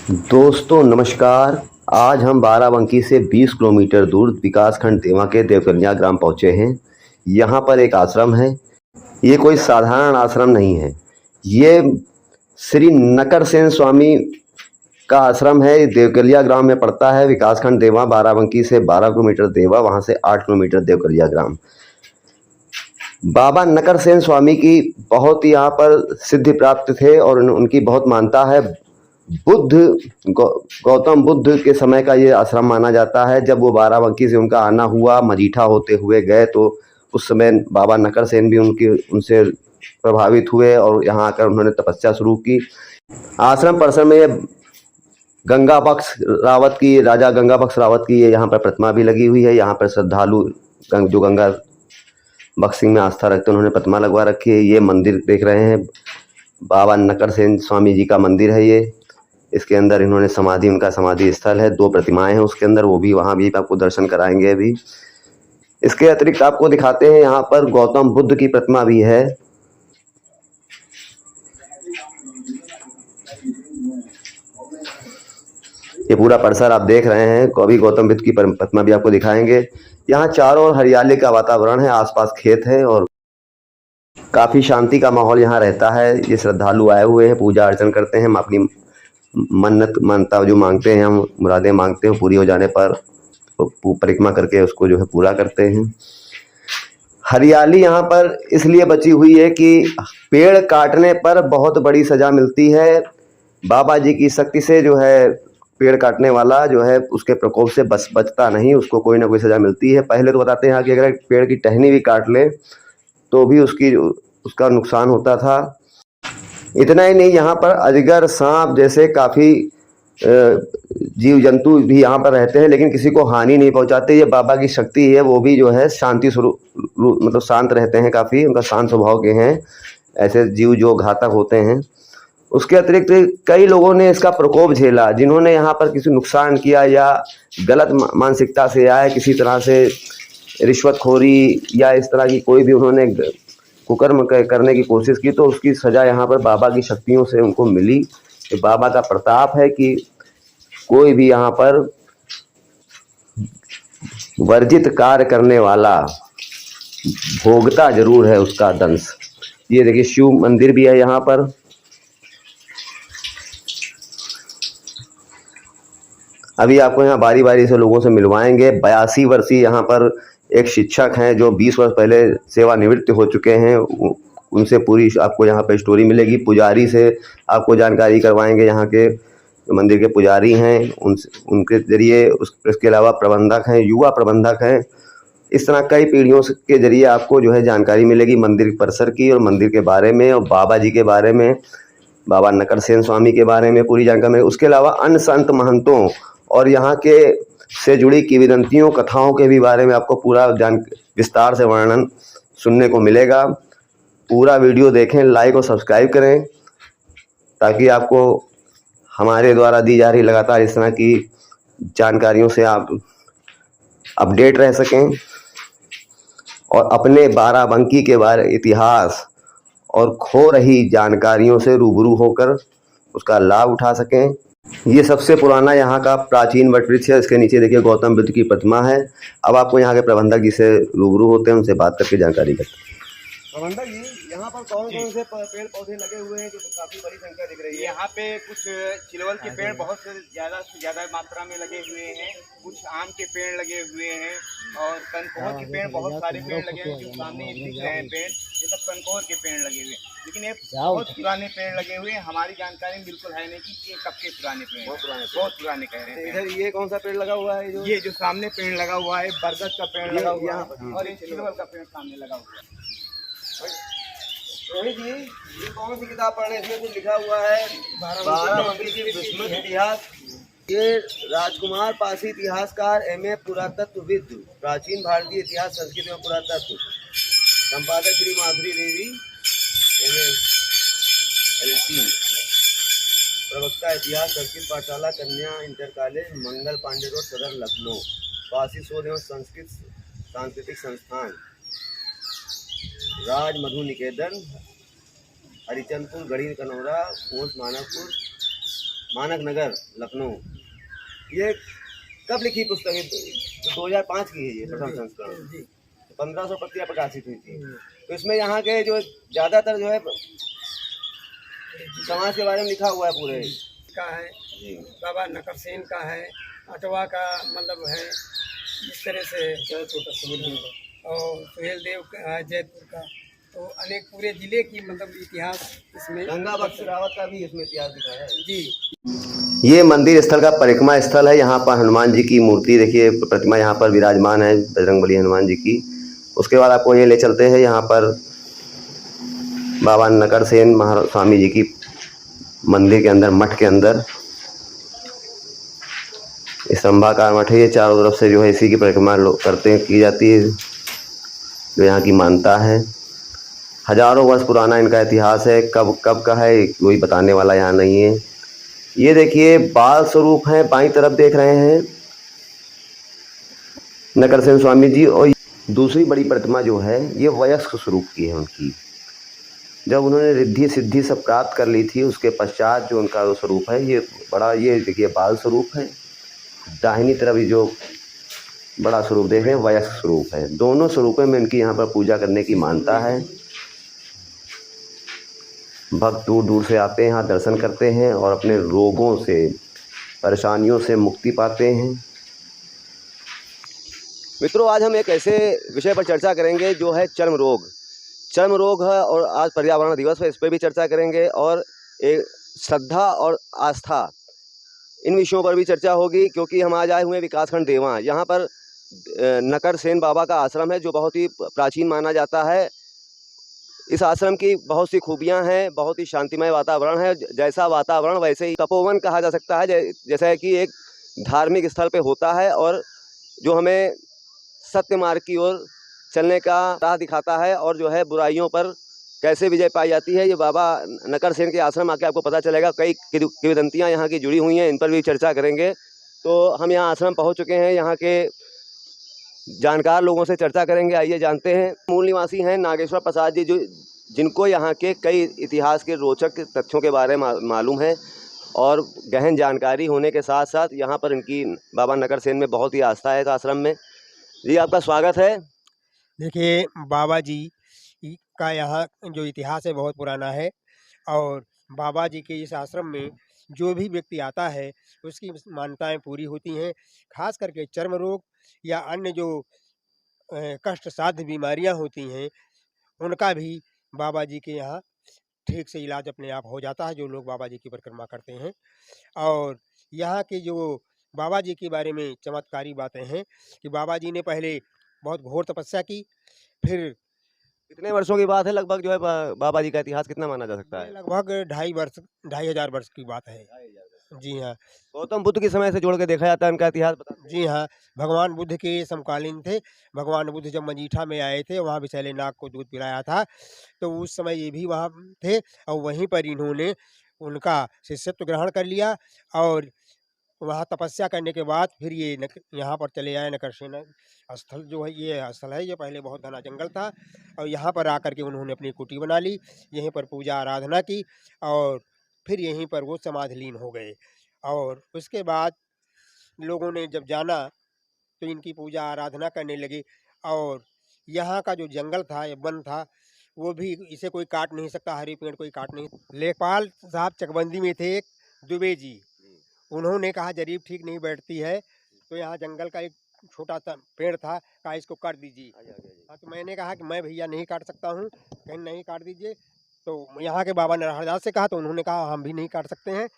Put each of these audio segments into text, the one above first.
दोस्तों नमस्कार। आज हम बाराबंकी से 20 किलोमीटर दूर विकासखंड देवा के देवकन्या ग्राम पहुँचे हैं। यहाँ पर एक आश्रम है। ये कोई साधारण आश्रम नहीं है, ये श्री नकरसेन स्वामी का आश्रम है। देवकलिया ग्राम में पड़ता है। विकासखंड देवा, बाराबंकी से 12 किलोमीटर देवा, वहाँ से 8 किलोमीटर देवकलिया ग्राम। बाबा नकरसेन स्वामी की बहुत यहाँ पर सिद्धि प्राप्त थे और उनकी बहुत मानता है। गौतम बुद्ध के समय का ये आश्रम माना जाता है। जब वो बाराबंकी से उनका आना हुआ, मजीठा होते हुए गए, तो उस समय बाबा नकरसेन भी उनसे प्रभावित हुए और यहाँ आकर उन्होंने तपस्या शुरू की। आश्रम परिसर में ये राजा गंगा बख्श रावत की ये यहाँ पर प्रतिमा भी लगी हुई है। यहाँ पर श्रद्धालु जो गंगा बख्श सिंह में आस्था रखते हैं, उन्होंने प्रतिमा लगवा रखी है। ये मंदिर देख रहे हैं, बाबा नकरसेन स्वामी जी का मंदिर है ये। इसके अंदर इन्होंने उनका समाधि स्थल है। 2 प्रतिमाएं हैं उसके अंदर, वो भी वहाँ भी आपको दर्शन कराएंगे अभी। इसके अतिरिक्त आपको दिखाते हैं, यहाँ पर गौतम बुद्ध की प्रतिमा भी है। ये पूरा परिसर आप देख रहे हैं, अभी गौतम बुद्ध की प्रतिमा भी आपको दिखाएंगे। यहाँ चारों ओर हरियाली का वातावरण है, आसपास खेत है और काफ़ी शांति का माहौल यहाँ रहता है। ये श्रद्धालु आए हुए हैं, पूजा अर्चन करते हैं। हम अपनी मन्नत मानता जो मांगते हैं, हम मुरादें मांगते हैं, पूरी हो जाने पर परिक्रमा करके उसको जो है पूरा करते हैं। हरियाली यहाँ पर इसलिए बची हुई है कि पेड़ काटने पर बहुत बड़ी सज़ा मिलती है। बाबा जी की शक्ति से जो है पेड़ काटने वाला जो है उसके प्रकोप से बचता नहीं, उसको कोई ना कोई सज़ा मिलती है। पहले तो बताते हैं कि अगर पेड़ की टहनी भी काट ले तो भी उसका नुकसान होता था। इतना ही नहीं, यहाँ पर अजगर, सांप जैसे काफ़ी जीव जंतु भी यहाँ पर रहते हैं, लेकिन किसी को हानि नहीं पहुँचाते। ये बाबा की शक्ति है। वो भी जो है शांति स्वरूप, मतलब शांत रहते हैं, काफ़ी उनका शांत स्वभाव के हैं ऐसे जीव जो घातक होते हैं। उसके अतिरिक्त कई लोगों ने इसका प्रकोप झेला, जिन्होंने यहाँ पर किसी नुकसान किया या गलत मानसिकता से आए, किसी तरह से रिश्वतखोरी या इस तरह की कोई भी उन्होंने कुकर्म करने की कोशिश की, तो उसकी सज़ा यहाँ पर बाबा की शक्तियों से उनको मिली। ये बाबा का प्रताप है कि कोई भी यहाँ पर वर्जित कार्य करने वाला भोगता जरूर है उसका दंश। ये देखिए शिव मंदिर भी है यहाँ पर। अभी आपको यहाँ बारी बारी से लोगों से मिलवाएंगे। 82 वर्षीय यहाँ पर एक शिक्षक हैं जो 20 वर्ष पहले सेवानिवृत्त हो चुके हैं। उनसे पूरी आपको यहाँ पर स्टोरी मिलेगी। पुजारी से आपको जानकारी करवाएंगे, यहाँ के मंदिर के पुजारी हैं उनके जरिए। उसके अलावा प्रबंधक हैं, युवा प्रबंधक हैं। इस तरह कई पीढ़ियों के जरिए आपको जो है जानकारी मिलेगी मंदिर परिसर की और मंदिर के बारे में और बाबा जी के बारे में, बाबा नकरसेन स्वामी के बारे में पूरी जानकारी। उसके अलावा अन्य संत महंतों और यहाँ के से जुड़ी किंवदंतियों, कथाओं के भी बारे में आपको पूरा विस्तार से वर्णन सुनने को मिलेगा। पूरा वीडियो देखें, लाइक और सब्सक्राइब करें, ताकि आपको हमारे द्वारा दी जा रही लगातार इस तरह की जानकारियों से आप अपडेट रह सकें और अपने बाराबंकी के बारे इतिहास और खो रही जानकारियों से रूबरू होकर उसका लाभ उठा सकें। ये सबसे पुराना यहाँ का प्राचीन वट वृक्ष है। इसके नीचे देखिए गौतम बुद्ध की प्रतिमा है। अब आपको यहाँ के प्रबंधक जी से रूबरू होते हैं, उनसे बात करके जानकारी करते हैं। प्रबंधक जी, यहाँ पर कौन कौन से पेड़ पौधे लगे हुए हैं जो काफी बड़ी संख्या दिख रही है? यहाँ पे कुछ चिलवल के पेड़ बहुत से ज्यादा मात्रा में लगे हुए हैं, कुछ आम के पेड़ लगे हुए हैं और कनकोहर के पेड़ बहुत सारे पेड़ लगे हुए हैं। जो सामने दिख रहे हैं पेड़, ये सब कनकोहर के पेड़ लगे हुए हैं, लेकिन ये बहुत पुराने पेड़ लगे हुए हैं। हमारी जानकारी में बिल्कुल है नहीं कि ये कब के पुराने पेड़, बहुत पुराने कह रहे हैं। इधर ये कौन सा पेड़ लगा हुआ है? ये जो सामने पेड़ लगा हुआ है बरगद का पेड़ लगा हुआ है और ये चिलवल का पेड़ सामने लगा हुआ है। रोहित जी, ये कौन सी किताब पढ़ रहे हैं? इसमें कुछ लिखा हुआ है बाराबंकी की विस्मृत इतिहास। ये राजकुमार पासी, इतिहासकार, MA पुरातत्वविद, प्राचीन भारतीय इतिहास, संस्कृत एवं पुरातत्व, संपादक श्री माधुरी देवी, MA LC, प्रवक्ता इतिहास, संस्कृत पाठशाला, कन्या inter college, Mangal Pandey road, सदर, लखनऊ, पासी शोध एवं संस्कृत सांस्कृतिक संस्थान, राज मधु निकेतन, हरिचंदपुर, गढ़ी कनौरा, पोस्ट मानवपुर, मानक नगर लखनऊ। ये कब लिखी पुस्तक है? 2005 की है ये प्रथम संस्करण। 1500 प्रतियां प्रकाशित हुई थी। तो इसमें यहाँ के जो ज्यादातर जो है समाज के बारे में लिखा हुआ है पूरे का है, जी। बाबा नकर सेन का है, अटवा का मतलब है, इस तरह से और सुहेल देव का है, जयपुर का, तो अनेक पूरे जिले की मतलब इतिहास इसमें। गंगा बख्श रावत का भी इसमें इतिहास दिखा है जी। ये मंदिर स्थल का परिक्रमा स्थल है। यहाँ पर हनुमान जी की मूर्ति देखिए, प्रतिमा यहाँ पर विराजमान है, बजरंगबली हनुमान जी की। उसके बाद आपको ये ले चलते हैं यहाँ पर बाबा नकर सेन स्वामी जी की मंदिर के अंदर, मठ के अंदर। स्तंभाकार मठ है ये, चारों तरफ से जो है इसी की परिक्रमा लोग करते हैं, की जाती है, जो यहाँ की मान्यता है। हजारों वर्ष पुराना इनका इतिहास है। कब कब का है कोई बताने वाला यहाँ नहीं है। ये देखिए बाल स्वरूप हैं, बाईं तरफ देख रहे हैं नकरसेन स्वामी जी। और दूसरी बड़ी प्रतिमा जो है ये वयस्क स्वरूप की है उनकी। जब उन्होंने रिद्धि सिद्धि सब प्राप्त कर ली थी, उसके पश्चात जो उनका वो स्वरूप है ये बड़ा, ये देखिए बाल स्वरूप है। दाहिनी तरफ जो बड़ा स्वरूप देख रहे हैं वयस्क स्वरूप है। दोनों स्वरूपों में इनकी यहाँ पर पूजा करने की मान्यता है। भक्त दूर दूर से आते हैं, यहाँ दर्शन करते हैं और अपने रोगों से, परेशानियों से मुक्ति पाते हैं। मित्रों, आज हम एक ऐसे विषय पर चर्चा करेंगे जो है चर्म रोग। चर्म रोग है और आज पर्यावरण दिवस है, इस पर भी चर्चा करेंगे। और एक श्रद्धा और आस्था, इन विषयों पर भी चर्चा होगी, क्योंकि हम आज आए हुए हैं विकासखंड देवा। यहाँ पर नकर सेन बाबा का आश्रम है जो बहुत ही प्राचीन माना जाता है। इस आश्रम की बहुत सी खूबियां हैं, बहुत ही शांतिमय वातावरण है। जैसा वातावरण वैसे ही तपोवन कहा जा सकता है, जैसा कि एक धार्मिक स्थल पे होता है और जो हमें सत्य मार्ग की ओर चलने का राह दिखाता है और जो है बुराइयों पर कैसे विजय पाई जाती है, ये बाबा नकर सेन के आश्रम आके आपको पता चलेगा। कई किंवदंतियाँ यहाँ की जुड़ी हुई हैं, इन पर भी चर्चा करेंगे। तो हम यहाँ आश्रम पहुँच चुके हैं, यहाँ के जानकार लोगों से चर्चा करेंगे। आइए जानते हैं। मूल निवासी हैं नागेश्वर प्रसाद जी, जो जिनको यहाँ के कई इतिहास के रोचक तथ्यों के बारे में मालूम है और गहन जानकारी होने के साथ साथ यहाँ पर इनकी बाबा नकर सेन में बहुत ही आस्था है इस आश्रम में। जी, आपका स्वागत है। देखिए, बाबा जी का यहाँ जो इतिहास है बहुत पुराना है और बाबा जी के इस आश्रम में जो भी व्यक्ति आता है उसकी मान्यताएं पूरी होती हैं। खास करके चर्म रोग या अन्य जो कष्ट साध्य बीमारियां होती हैं, उनका भी बाबा जी के यहाँ ठीक से इलाज अपने आप हो जाता है, जो लोग बाबा जी की परिक्रमा करते हैं। और यहाँ के जो बाबा जी के बारे में चमत्कारी बातें हैं कि बाबा जी ने पहले बहुत घोर तपस्या की, फिर कितने वर्षों की बात है लगभग, जो है बाबा जी का इतिहास कितना माना जा सकता ये है? लगभग 2,500 वर्ष की बात है। जी हाँ। गौतम बुद्ध के समय से जोड़ के देखा जाता है इनका इतिहास, बता। जी हाँ, भगवान बुद्ध के समकालीन थे। भगवान बुद्ध जब मजीठा में आए थे, वहाँ विषैले नाग को दूध पिलाया था, तो उस समय ये भी वहाँ थे और वहीं पर इन्होंने उनका शिष्यत्व ग्रहण कर लिया और वहाँ तपस्या करने के बाद फिर ये यहाँ पर चले आए। नकरसेन स्थल जो है, ये स्थल है, ये पहले बहुत घना जंगल था और यहाँ पर आकर के उन्होंने अपनी कुटी बना ली, यहीं पर पूजा आराधना की और फिर यहीं पर वो समाधि लीन हो गए। और उसके बाद लोगों ने जब जाना तो इनकी पूजा आराधना करने लगे और यहाँ का जो जंगल था या वन था, वो भी इसे कोई काट नहीं सकता, हरी पेड़ कोई काट नहीं। लेखपाल साहब चकबंदी में थे एक दुबे जी, उन्होंने कहा जरीब ठीक नहीं बैठती है, तो यहाँ जंगल का एक छोटा सा पेड़ था, कहा इसको काट दीजिए। हाँ, तो मैंने कहा कि मैं भैया नहीं काट सकता हूँ, कहीं नहीं काट दीजिए। तो यहाँ के बाबा नरहरदास से कहा, तो उन्होंने कहा हम भी नहीं काट सकते हैं।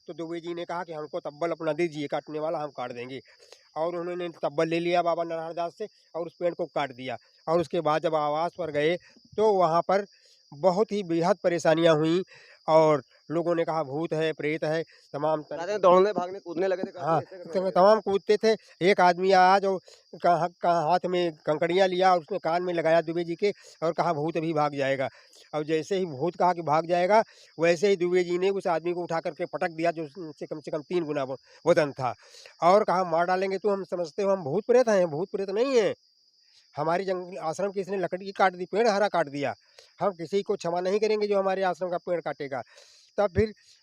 तो दुबे जी ने कहा कि हमको तब्बल अपना दीजिए काटने वाला, हम काट देंगे। और उन्होंने तब्बल ले लिया बाबा नरहरदास से और उस पेड़ को काट दिया। और उसके बाद जब आवास पर गए तो वहाँ पर बहुत ही बेहद परेशानियाँ हुई और लोगों ने कहा भूत है, प्रेत है, तमाम दौड़ने भागने कूदने लगे थे, हाँ, तमाम कूदते थे। एक आदमी आया जो हाथ में कंकड़ियाँ लिया और उसने कान में लगाया दुबे जी के और कहा भूत अभी भाग जाएगा। और जैसे ही भूत कहा कि भाग जाएगा, वैसे ही दुबे जी ने उस आदमी को उठा करके पटक दिया जो उससे कम से कम 3 गुना वजन था और कहा मार डालेंगे। तो हम समझते हो हम भूत प्रेत हैं? भूत प्रेत नहीं है। हमारी जंगल आश्रम की इसने लकड़ी काट दी, पेड़ हरा काट दिया। हम किसी को क्षमा नहीं करेंगे जो हमारे आश्रम का पेड़ काटेगा। तब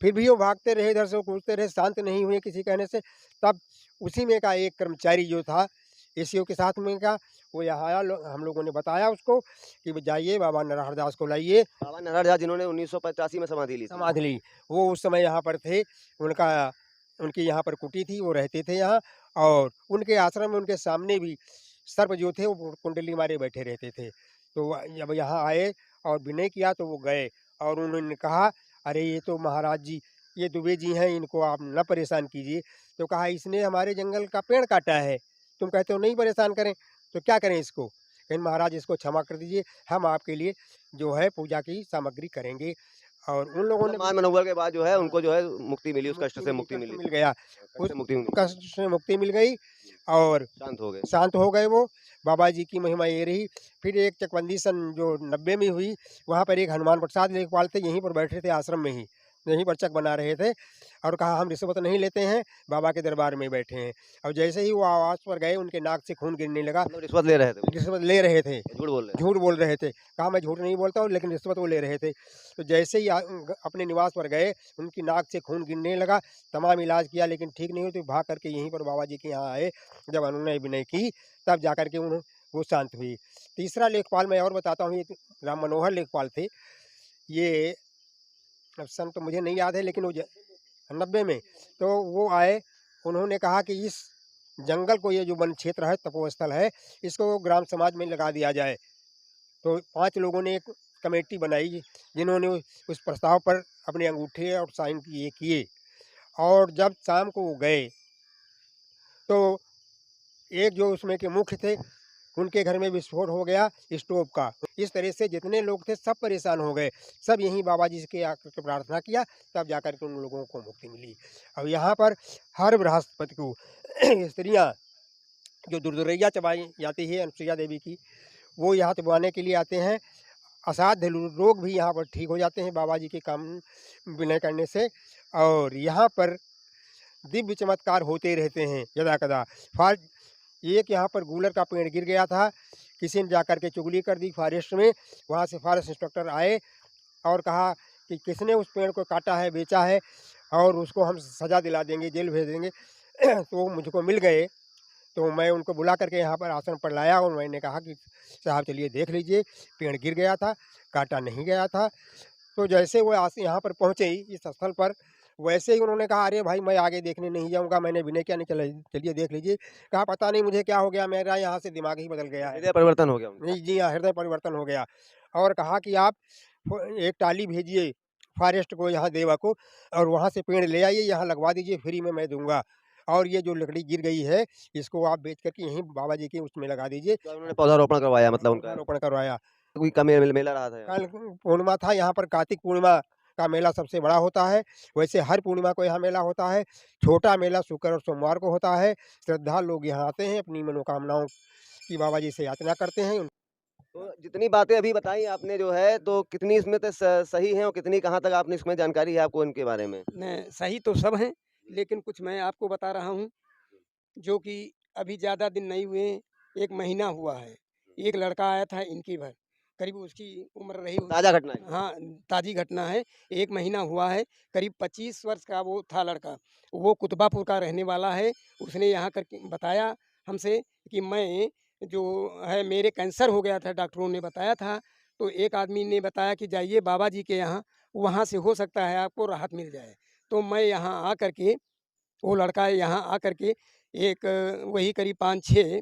फिर भी वो भागते रहे, इधर से वो कूदते रहे, शांत नहीं हुए किसी कहने से। तब उसी में का एक कर्मचारी जो था एसीओ के साथ में का, वो यहाँ आया, हम लोगों ने बताया उसको कि जाइए बाबा नरहर दास को लाइए। बाबा नरहर दास जिन्होंने 1985 में समाधि ली थी। समाधि ली। वो उस समय यहाँ पर थे, उनका उनकी यहाँ पर कुटी थी, वो रहते थे यहाँ, और उनके आश्रम में उनके सामने भी सर्प जो थे वो कुंडली मारे बैठे रहते थे। तो जब यहाँ आए और विनय किया तो वो गए और उन्होंने कहा, अरे ये तो महाराज जी, ये दुबे जी हैं, इनको आप न परेशान कीजिए। तो कहा, इसने हमारे जंगल का पेड़ काटा है, तुम कहते हो नहीं परेशान करें, तो क्या करें इसको? लेकिन महाराज इसको क्षमा कर दीजिए, हम आपके लिए जो है पूजा की सामग्री करेंगे। और उन लोगों ने मान मनोवर के बाद जो है हाँ, उनको जो है मुक्ति मिली, उस कष्ट से मुक्ति कष्ट मिली, मिल गया, कष्ट उस से मुक्ति मिली, कष्ट से मुक्ति मिल गई और शांत हो गए। शांत हो गए वो। बाबा जी की महिमा ये रही। फिर एक चकबंदी सन जो 90 में हुई, वहाँ पर एक हनुमान प्रसाद लेखपाल थे, यहीं पर बैठे थे आश्रम में ही, यहीं पर चक बना रहे थे और कहा, हम रिश्वत नहीं लेते हैं, बाबा के दरबार में बैठे हैं। और जैसे ही वो आवाज़ पर गए, उनके नाक से खून गिरने लगा। मतलब रिश्वत ले रहे थे वो, रिश्वत ले रहे थे, झूठ बोल रहे थे। झूठ बोल रहे थे। कहा, मैं झूठ नहीं बोलता हूँ, लेकिन रिश्वत वो ले रहे थे। तो जैसे ही अपने निवास पर गए, उनकी नाक से खून गिरने लगा, तमाम इलाज किया लेकिन ठीक नहीं हुई, तो भाग करके यहीं पर बाबा जी के यहाँ आए। जब उन्होंने विनय की, तब जा कर के वो शांत हुई। तीसरा लेखपाल मैं और बताता हूँ, ये राम मनोहर लेखपाल थे। ये अब सन तो मुझे नहीं याद है, लेकिन वो 90 में, तो वो आए, उन्होंने कहा कि इस जंगल को, ये जो वन क्षेत्र है, तपोस्थल है, इसको ग्राम समाज में लगा दिया जाए। तो 5 लोगों ने एक कमेटी बनाई, जिन्होंने उस प्रस्ताव पर अपने अंगूठे और साइन किए। और जब शाम को वो गए, तो एक जो उसमें के मुख्य थे, उनके घर में विस्फोट हो गया स्टोव का। इस तरह से जितने लोग थे सब परेशान हो गए। सब यहीं बाबा जी के आकर के प्रार्थना किया, तब जाकर के उन लोगों को मुक्ति मिली। अब यहाँ पर हर बृहस्पति को स्त्रियाँ जो दुर्दैया चबाई जाती है अनुसुईया देवी की, वो यहाँ चबाने के लिए आते हैं। असाध्य रोग भी यहाँ पर ठीक हो जाते हैं बाबा जी के काम विनय करने से। और यहाँ पर दिव्य चमत्कार होते रहते हैं यदा-कदा। एक यहाँ पर गूलर का पेड़ गिर गया था, किसी ने जाकर के चुगली कर दी फॉरेस्ट में। वहाँ से फॉरेस्ट इंस्पेक्टर आए और कहा कि किसने उस पेड़ को काटा है, बेचा है, और उसको हम सज़ा दिला देंगे, जेल भेज देंगे। तो वो मुझको मिल गए, तो मैं उनको बुला करके यहाँ पर आश्रम पर लाया और मैंने कहा कि साहब चलिए देख लीजिए, पेड़ गिर गया था, काटा नहीं गया था। तो जैसे वो यहाँ पर पहुँचे इस स्थल पर, वैसे ही उन्होंने कहा, अरे भाई मैं आगे देखने नहीं जाऊँगा, मैंने विनय किया नहीं, चलिए देख लीजिए। कहा, पता नहीं मुझे क्या हो गया, मेरा यहाँ से दिमाग ही बदल गया है। हृदय परिवर्तन हो गया उनका। नहीं जी हाँ, हृदय परिवर्तन हो गया। और कहा कि आप एक टाली भेजिए फॉरेस्ट को, यहाँ देवा को, और वहाँ से पेड़ ले आइए, यहाँ लगवा दीजिए, फ्री में मैं दूँगा। और ये जो लकड़ी गिर गई है, इसको आप बेच कर के यहीं बाबा जी के उसमें लगा दीजिए। तो उन्होंने पौधारोपण करवाया, मतलब उनका पौधारोपण करवाया। कोई का मेला रहा था यहाँ? कल पूर्णिमा था, यहाँ पर कार्तिक पूर्णिमा का मेला सबसे बड़ा होता है। वैसे हर पूर्णिमा को यहाँ मेला होता है। छोटा मेला शुक्र और सोमवार को होता है। श्रद्धालु लोग यहाँ आते हैं, अपनी मनोकामनाओं की बाबा जी से याचना करते हैं। तो जितनी बातें अभी बताई आपने जो है, तो कितनी इसमें तो सही हैं और कितनी कहाँ तक आपने इसमें जानकारी है आपको इनके बारे में? नहीं, सही तो सब हैं, लेकिन कुछ मैं आपको बता रहा हूँ, जो कि अभी ज़्यादा दिन नहीं हुए, 1 महीना हुआ है। एक लड़का आया था इनकी भर, करीब उसकी उम्र रही होगी, ताज़ा घटना है। हाँ, ताज़ी घटना है, 1 महीना हुआ है, करीब 25 वर्ष का वो था लड़का। वो कुतबापुर का रहने वाला है। उसने यहाँ करके बताया हमसे कि मैं जो है, मेरे कैंसर हो गया था, डॉक्टरों ने बताया था। तो एक आदमी ने बताया कि जाइए बाबा जी के यहाँ, वहाँ से हो सकता है आपको राहत मिल जाए। तो मैं यहाँ आ कर के, वो लड़का यहाँ आ कर के एक वही करीब 5-6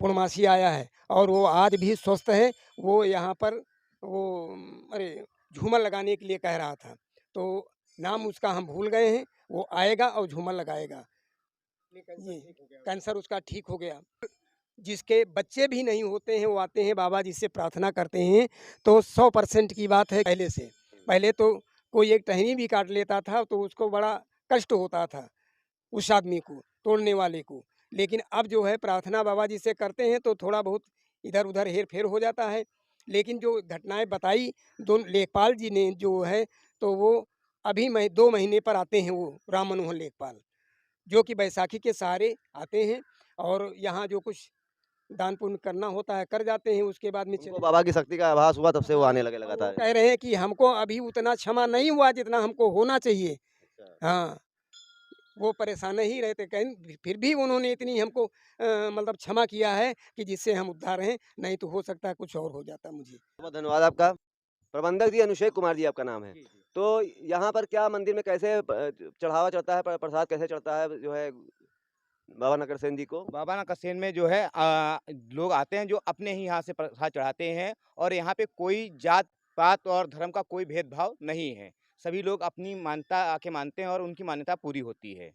पूर्णमासी आया है और वो आज भी स्वस्थ है। वो यहाँ पर वो अरे झूमर लगाने के लिए कह रहा था, तो नाम उसका हम भूल गए हैं। वो आएगा और झूमर लगाएगा। जी, कैंसर उसका ठीक हो गया। जिसके बच्चे भी नहीं होते हैं, वो आते हैं बाबा जी से प्रार्थना करते हैं, तो 100% की बात है पहले से। पहले तो कोई एक टहनी भी काट लेता था तो उसको बड़ा कष्ट होता था, उस आदमी को, तोड़ने वाले को। लेकिन अब जो है प्रार्थना बाबा जी से करते हैं तो थोड़ा बहुत इधर-उधर हेर-फेर हो जाता है। लेकिन जो घटनाएँ बताई लेखपाल जी ने जो है, तो वो अभी 2 महीने पर आते हैं, वो राम मनोहर लेखपाल, जो कि बैसाखी के सहारे आते हैं और यहाँ जो कुछ दान पुण्य करना होता है, कर जाते हैं, उसके बाद में उनको बाबा की शक्ति का आभास हुआ, तब से वो आने लगे और वो लगातार। कह रहे हैं कि हमको अभी उतना क्षमा नहीं हुआ जितना हमको होना चाहिए। अच्छा। हाँ, वो परेशान ही रहते, कहीं फिर भी उन्होंने इतनी हमको मतलब क्षमा किया है कि जिससे हम उद्धार हैं, नहीं तो हो सकता है कुछ और हो जाता मुझे। बहुत धन्यवाद आपका। प्रबंधक जी अभिषेक कुमार जी आपका नाम है। तो यहाँ पर क्या मंदिर में कैसे चढ़ावा चढ़ता है, प्रसाद कैसे चढ़ता है जो है बाबा नगरसेन जी को? बाबा नगरसेन में जो है लोग आते हैं जो अपने ही यहाँ से प्रसाद चढ़ाते हैं और यहाँ पे कोई जात पात और धर्म का कोई भेदभाव नहीं है। सभी लोग अपनी मान्यता आके मानते हैं और उनकी मान्यता पूरी होती है।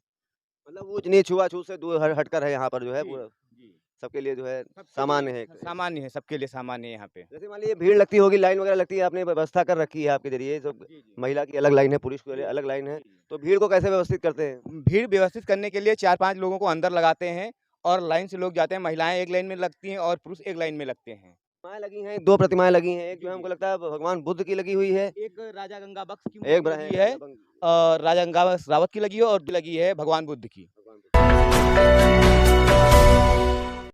मतलब ऊँच नीच छुआ-छूत से दूर हटकर है यहाँ पर जो है जी, पूरा जी। सबके लिए जो है सबके सामान्य लिए है। सामान्य है, सबके लिए सामान्य है यहाँ पे। जैसे मान लीजिए भीड़ लगती होगी, लाइन वगैरह लगती है, आपने व्यवस्था कर रखी है आपके ज़रिए सब जी, जी। महिला की अलग लाइन है, पुरुष के लिए जी, अलग लाइन है, जी। तो भीड़ को कैसे व्यवस्थित करते हैं? भीड़ व्यवस्थित करने के लिए 4-5 लोगों को अंदर लगाते हैं और लाइन से लोग जाते हैं। महिलाएँ एक लाइन में लगती हैं और पुरुष एक लाइन में लगते हैं। प्रतिमाएँ लगी हैं, 2 प्रतिमाएँ लगी हैं, एक जी, जो है जी। हमको लगता है भगवान बुद्ध की लगी हुई है, एक राजा गंगा बख्श की एक मूर्ति लगी है बंग और राजा गंगा रावत की लगी है और लगी है भगवान बुद्ध की।